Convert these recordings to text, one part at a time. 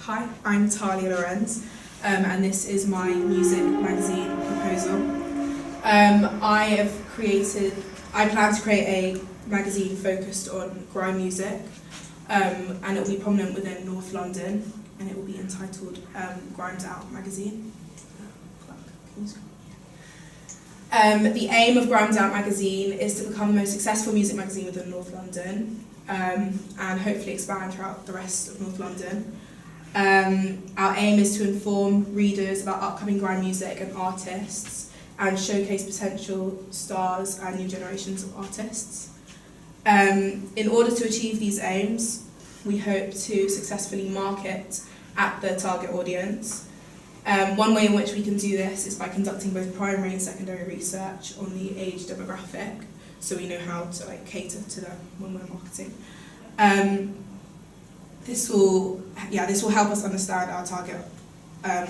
Hi, I'm Tahlia and this is my music magazine proposal. I plan to create a magazine focused on grime music, and it will be prominent within North London, and it will be entitled Grimed Out Magazine. The aim of Grimed Out Magazine is to become the most successful music magazine within North London, and hopefully expand throughout the rest of North London. Our aim is to inform readers about upcoming grime music and artists and showcase potential stars and new generations of artists. In order to achieve these aims, we hope to successfully market at the target audience. One way in which we can do this is by conducting both primary and secondary research on the age demographic, so we know how to cater to them when we're marketing. This will help us understand our target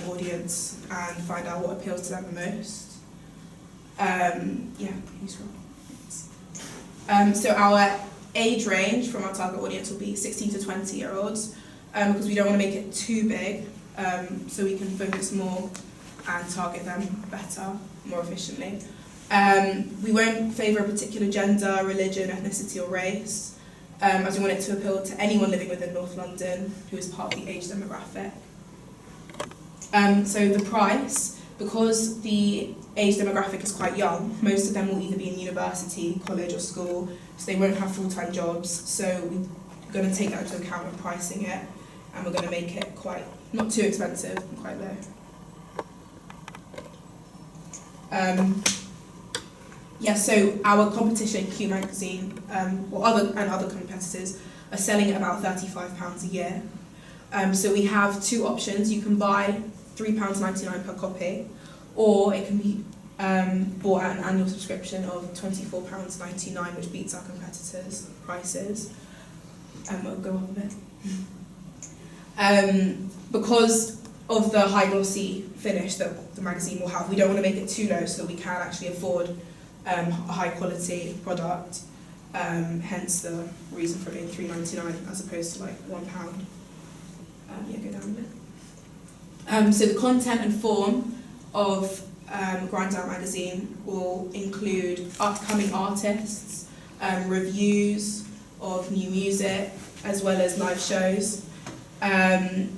audience and find out what appeals to them the most. So our age range from our target audience will be 16 to 20-year-olds, because we don't want to make it too big, so we can focus more and target them better, more efficiently. We won't favour a particular gender, religion, ethnicity or race, as we want it to appeal to anyone living within North London who is part of the age demographic. So the price, because the age demographic is quite young, most of them will either be in university, college or school, so they won't have full-time jobs, so we're going to take that into account when pricing it, and we're going to make it not too expensive, quite low. So our competition, Q Magazine, other competitors, are selling at about £35 a year. So we have two options. You can buy £3.99 per copy, or it can be bought at an annual subscription of £24.99, which beats our competitors' prices. We'll go up a bit. Because of the high glossy finish that the magazine will have, we don't want to make it too low so that we can actually afford a high quality product, hence the reason for it being £3.99 as opposed to £1. Go down a bit. So the content and form of Grimed Out Magazine will include upcoming artists, reviews of new music, as well as live shows, and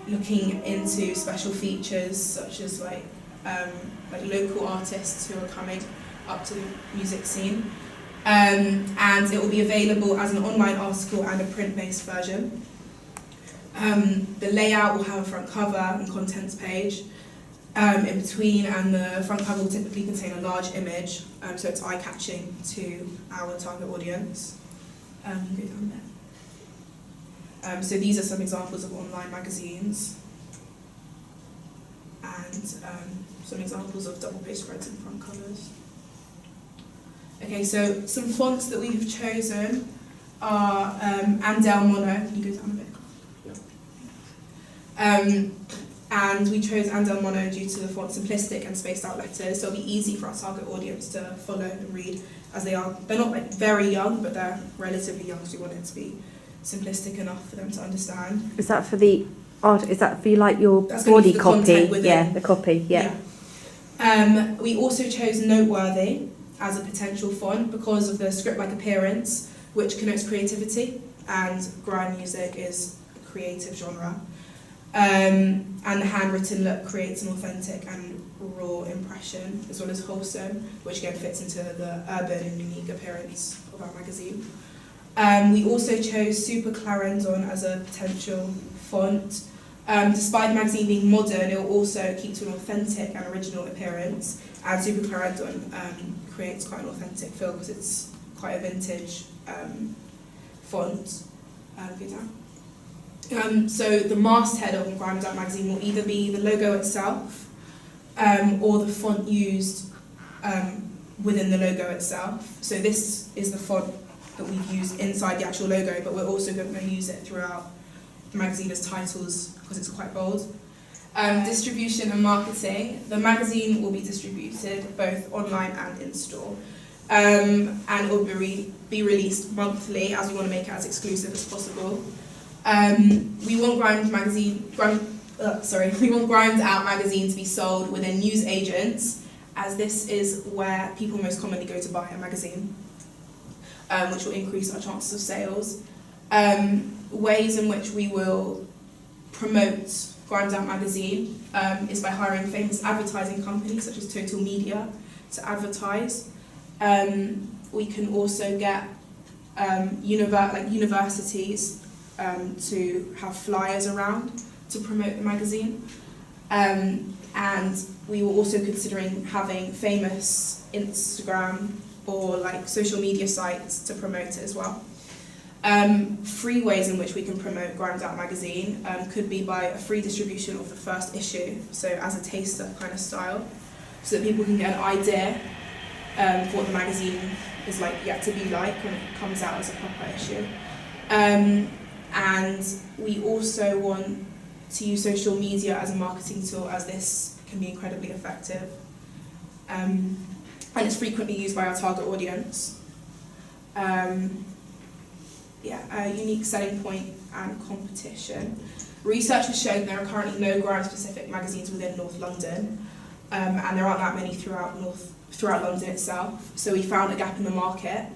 looking into special features such as local artists who are coming up to the music scene. And it will be available as an online article and a print-based version. The layout will have a front cover and contents page in between, and the front cover will typically contain a large image, so it's eye-catching to our target audience. Go down there. So these are some examples of online magazines, and some examples of double-page spreads and front covers. Okay, so some fonts that we have chosen are Andel Mono. Can you go down a bit? Yeah. And we chose Andel Mono due to the font's simplistic and spaced out letters, so it'll be easy for our target audience to follow and read, as they're not very young, but they're relatively young, so we want it to be simplistic enough for them to understand. Is that for the art? Is that for your That's body the copy? Yeah, the copy. Yeah. We also chose Noteworthy as a potential font because of the script-like appearance, which connotes creativity, and grime music is a creative genre. And the handwritten look creates an authentic and raw impression, as well as wholesome, which again fits into the urban and unique appearance of our magazine. We also chose Super Clarendon as a potential font. Despite the magazine being modern, it will also keep to an authentic and original appearance, and Super Clarendon creates quite an authentic feel because it's quite a vintage font. Go down. So the masthead of Grimed Out Magazine will either be the logo itself, or the font used within the logo itself. So this is the font that we've used inside the actual logo, but we're also going to use it throughout the magazine as titles because it's quite bold. Distribution and marketing. The magazine will be distributed both online and in-store. And it will be released monthly, as we want to make it as exclusive as possible. We want we want Grimed Out magazine to be sold within news agents, as this is where people most commonly go to buy a magazine, which will increase our chances of sales. Ways in which we will promote Grimed Out magazine is by hiring famous advertising companies such as Total Media to advertise. We can also get universities to have flyers around to promote the magazine. And we were also considering having famous Instagram or like social media sites to promote it as well. Free ways in which we can promote Grimed Out magazine could be by a free distribution of the first issue, so as a taster kind of style, so that people can get an idea for what the magazine is like yet to be like when it comes out as a proper issue. And we also want to use social media as a marketing tool, as this can be incredibly effective. And it's frequently used by our target audience. A unique selling point and competition. Research has shown there are currently no Grime-specific magazines within North London, and there aren't that many throughout London itself. So we found a gap in the market,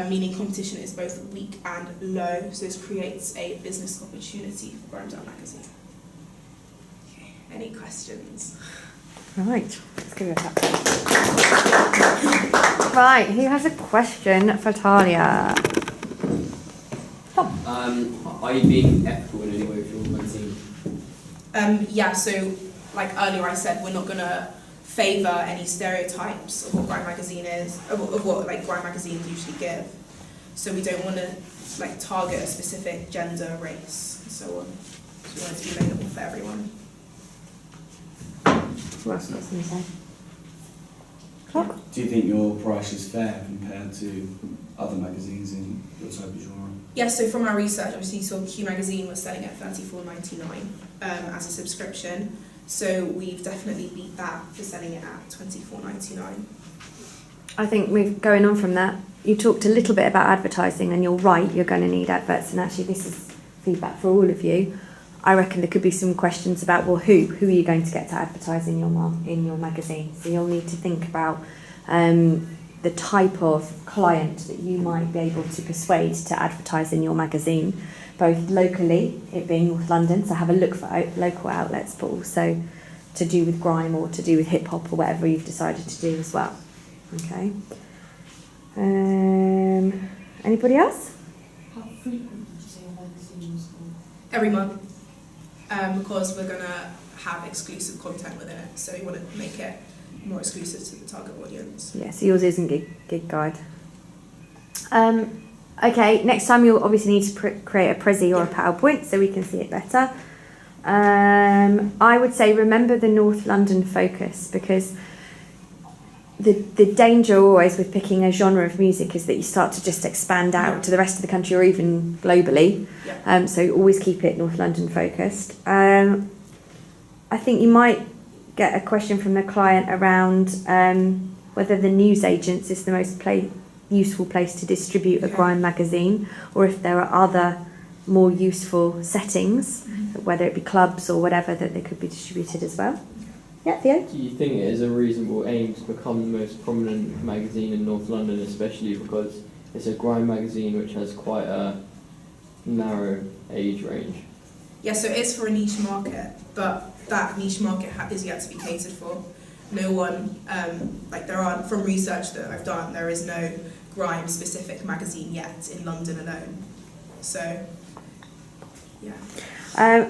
meaning competition is both weak and low. So this creates a business opportunity for Grimed Out magazine. Okay. Any questions? Right, let's give it a tap. Right, who has a question for Tahlia? Are you being ethical in any way with your magazine? So like earlier I said, we're not going to favour any stereotypes of what Grime magazine is, of what like Grime magazines usually give. So we don't want to like target a specific gender, race, and so on. So we want it to be available for everyone. Who else got something to say? Do you think your price is fair compared to other magazines in your type of genre? Yeah, so from our research, obviously you saw Q magazine was selling at $34.99 as a subscription. So we've definitely beat that for selling it at $24.99. I think going on from that, you talked a little bit about advertising, and you're right, you're going to need adverts, and actually this is feedback for all of you. I reckon there could be some questions about, well, who are you going to get to advertise in your magazine? So you'll need to think about the type of client that you might be able to persuade to advertise in your magazine, both locally, it being North London, so have a look for local outlets, but also to do with grime or to do with hip hop or whatever you've decided to do as well. Okay. Anybody else? How frequent would you say your magazines? Every month, because we're going to have exclusive content within it. So we want to make it more exclusive to the target audience. Yeah, so yours isn't Gig Guide. Okay, next time you'll obviously need to create a Prezi or a PowerPoint so we can see it better. I would say remember the North London focus, because the danger always with picking a genre of music is that you start to just expand out to the rest of the country or even globally. Yeah. So always keep it North London focused. I think you might get a question from the client around whether the news agents is the most useful place to distribute a grime magazine, or if there are other more useful settings, whether it be clubs or whatever, that they could be distributed as well. Yeah, Theo? Do you think it is a reasonable aim to become the most prominent magazine in North London, especially because it's a grime magazine which has quite a narrow age range? Yeah, so it is for a niche market, but that niche market is yet to be catered for. No one, from research that I've done, there is no grime-specific magazine yet in London alone. So, yeah.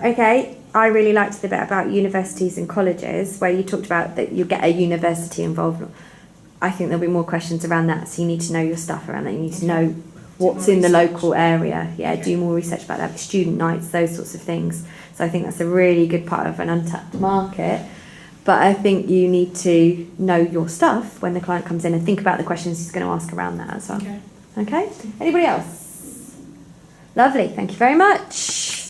Okay, I really liked the bit about universities and colleges, where you talked about that you get a university involved. I think there'll be more questions around that, so you need to know your stuff around that. You need to know what's in the local area. Yeah, do more research about that, student nights, those sorts of things. So I think that's a really good part of an untapped market. But I think you need to know your stuff when the client comes in and think about the questions he's going to ask around that as well. Okay. Okay? Anybody else? Lovely, thank you very much.